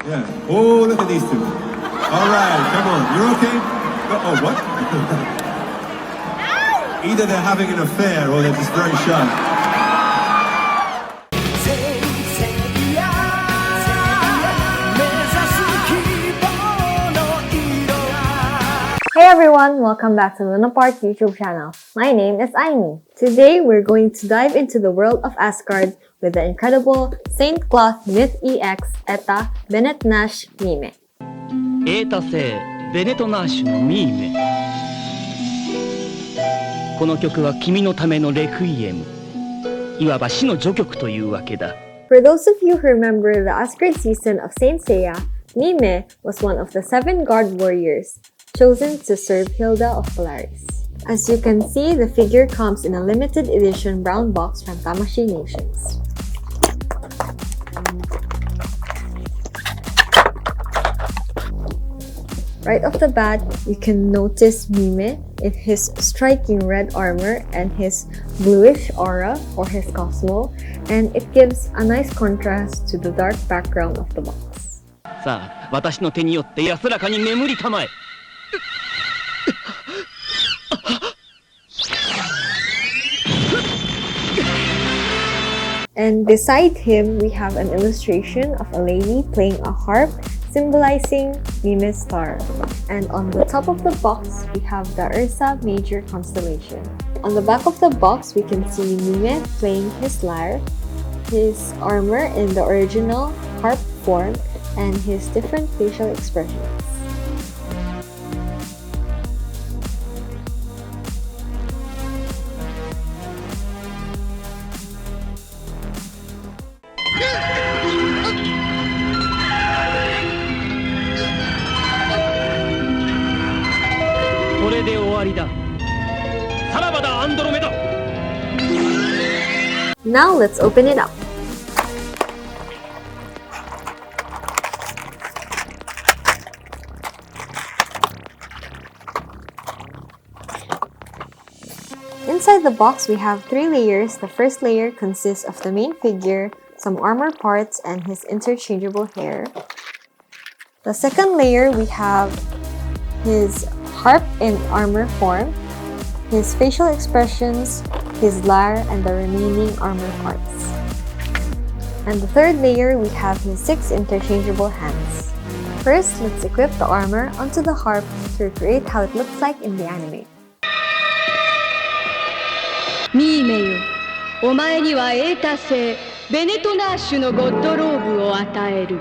Yeah. Oh, look at these two. All right, come on. You're okay? Oh, what? Either they're having an affair or they're just very shy. Hey everyone, welcome back to Luna Park YouTube channel. My name is Mime. Today we're going to dive into the world of Asgard with the incredible Saint Cloth Myth EX ETA Bennett Nash Mime. エータ製ベネトナーシュのミーメ。この曲は君のためのレクイエム。いわば死の序曲というわけだ。For those of you who remember the Asgard season of Saint Seiya, Mime was one of the 7 god warriors chosen to serve Hilda of Polaris. As you can see, the figure comes in a limited edition brown box from Tamashii Nations. Right off the bat, you can notice Mime in his striking red armor and his bluish aura or his Cosmo, and it gives a nice contrast to the dark background of the box. さあ、私の手によって安らかに眠りたまえ。And beside him, we have an illustration of a lady playing a harp, symbolizing Mime's star. And on the top of the box, we have the Ursa Major constellation. On the back of the box, we can see Mime playing his lyre, his armor in the original harp form, and his different facial expressions. Now let's open it up. Inside the box, we have 3 layers. The first layer consists of the main figure, some armor parts, and his interchangeable hair. The second layer, we have his harp in armor form, his facial expressions, his lyre, and the remaining armor parts. And the third layer, we have his 6 interchangeable hands. First, let's equip the armor onto the harp to recreate how it looks like in the anime. ミーメよ、お前にはエータ製ベネトナーシュのゴッドローブを与える。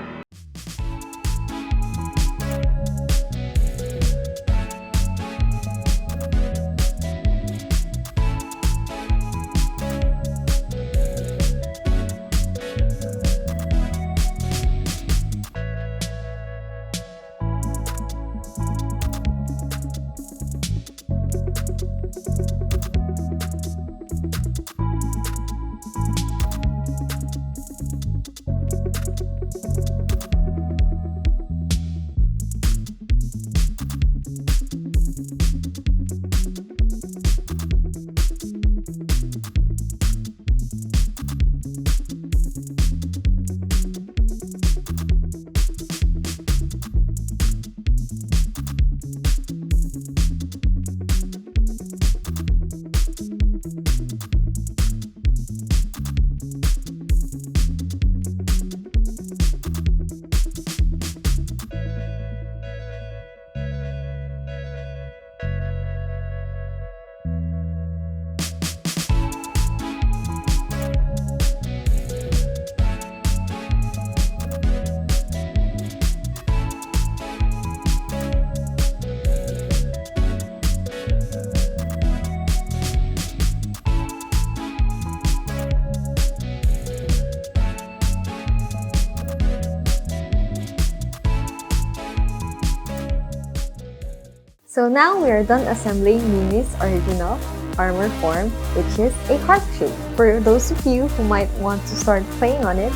So now we are done assembling Mime's original armor form, which is a harp shape. For those of you who might want to start playing on it,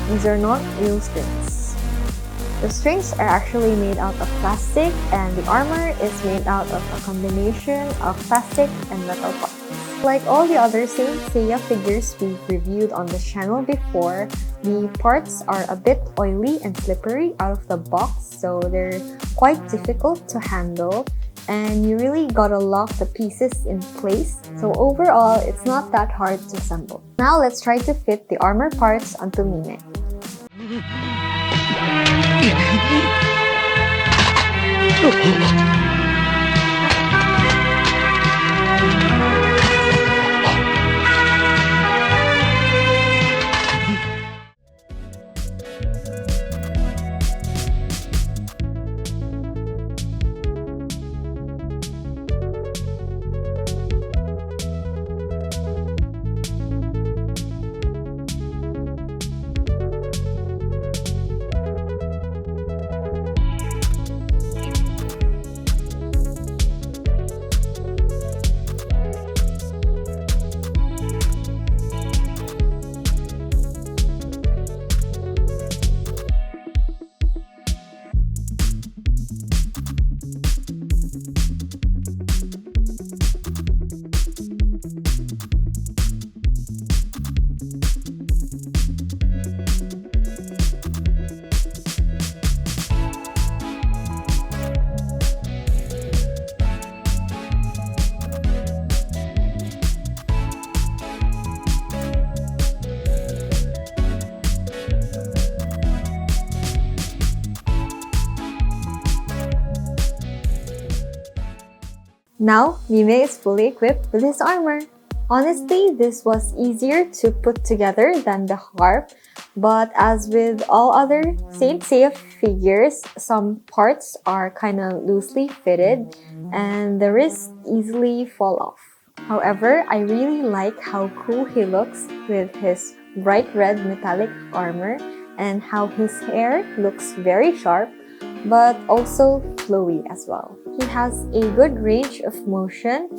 these are not real strings. The strings are actually made out of plastic, and the armor is made out of a combination of plastic and metal parts. Like all the other Saint Seiya figures we've reviewed on the channel before, the parts are a bit oily and slippery out of the box, so they're quite difficult to handle, and you really gotta lock the pieces in place, so overall, it's not that hard to assemble. Now let's try to fit the armor parts onto Mime. Now, Mime is fully equipped with his armor. Honestly, this was easier to put together than the harp, but as with all other Saint Seiya figures, some parts are kinda loosely fitted and the wrists easily fall off. However, I really like how cool he looks with his bright red metallic armor and how his hair looks very sharp, but also flowy as well. He has a good range of motion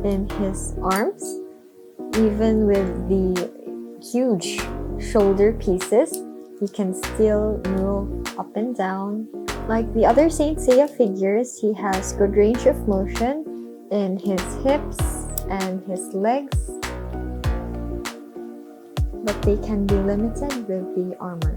in his arms, even with the huge shoulder pieces. He can still move up and down. Like the other Saint Seiya figures, he has good range of motion in his hips and his legs, but they can be limited with the armor.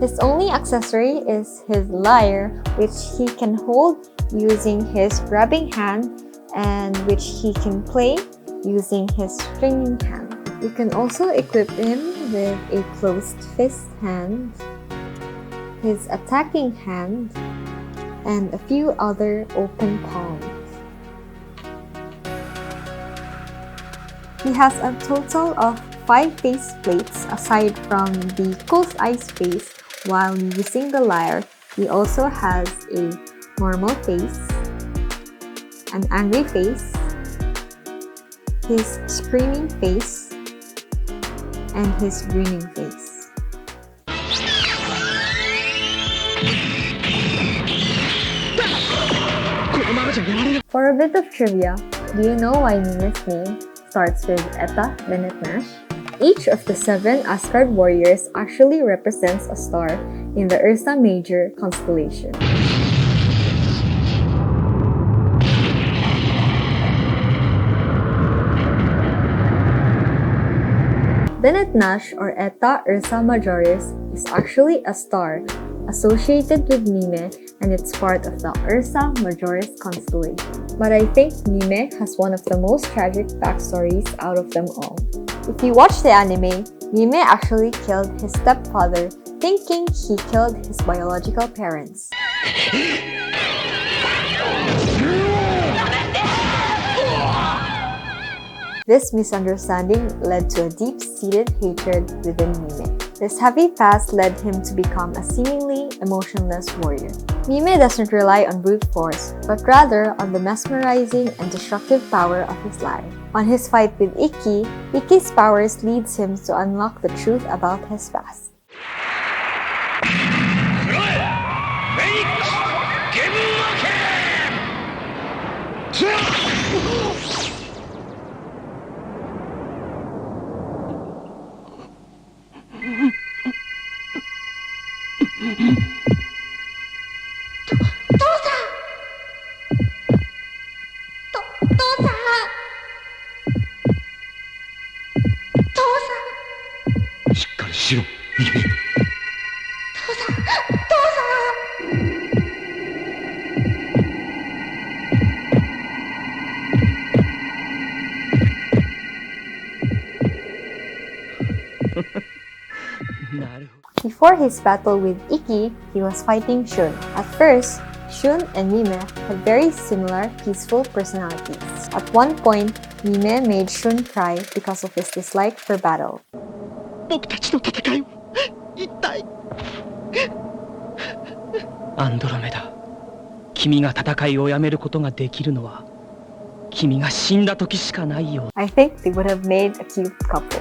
His only accessory is his lyre, which he can hold using his grabbing hand and which he can play using his stringing hand. You can also equip him with a closed fist hand, his attacking hand, and a few other open palms. He has a total of 5 face plates aside from the closed eyes face. While using the lyre, he also has a normal face, an angry face, his screaming face, and his grinning face. For a bit of trivia, do you know why Mime's name starts with Eta Bennett Nash? Each of the 7 Asgard warriors actually represents a star in the Ursa Major constellation. Bennett Nash or Eta Ursa Majoris is actually a star associated with Mime, and it's part of the Ursa Majoris constellation. But I think Mime has one of the most tragic backstories out of them all. If you watch the anime, Mime actually killed his stepfather, thinking he killed his biological parents. This misunderstanding led to a deep-seated hatred within Mime. This heavy past led him to become a seemingly emotionless warrior. Mime doesn't rely on brute force, but rather on the mesmerizing and destructive power of his lyre. On his fight with Ikki, Ikki's powers leads him to unlock the truth about his past. Before his battle with Ikki, he was fighting Shun. At first, Shun and Mime had very similar, peaceful personalities. At one point, Mime made Shun cry because of his dislike for battle. 僕たちの戦いは一体アンドロメダ、君が戦いをやめることができるのは君が死んだ時しかないよ。 I think they would have made a cute couple.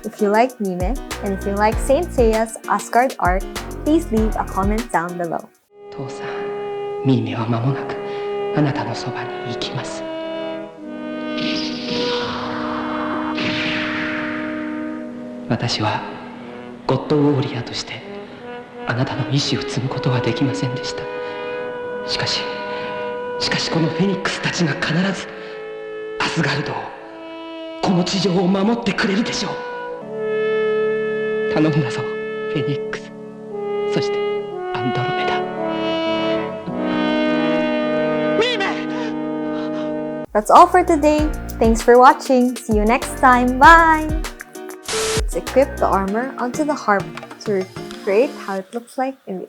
If you like Mime, and if you like Saint Seiya's Asgard arc, please leave a comment down below. 父さん、ミーメは間もなくあなたのそばに行きます。私はゴッドウォーリアーとしてあなたの意志を継ぐことはできませんでした。しかしこのフェニックスたちが必ずアスガルドを、この地上を守ってくれるでしょう。頼んだぞ、フェニックス、そしてアンドロメダ。ミーメ！ That's all for today. Thanks for watching. See you next time. Bye! Let's equip the armor onto the harp to recreate how it looks like in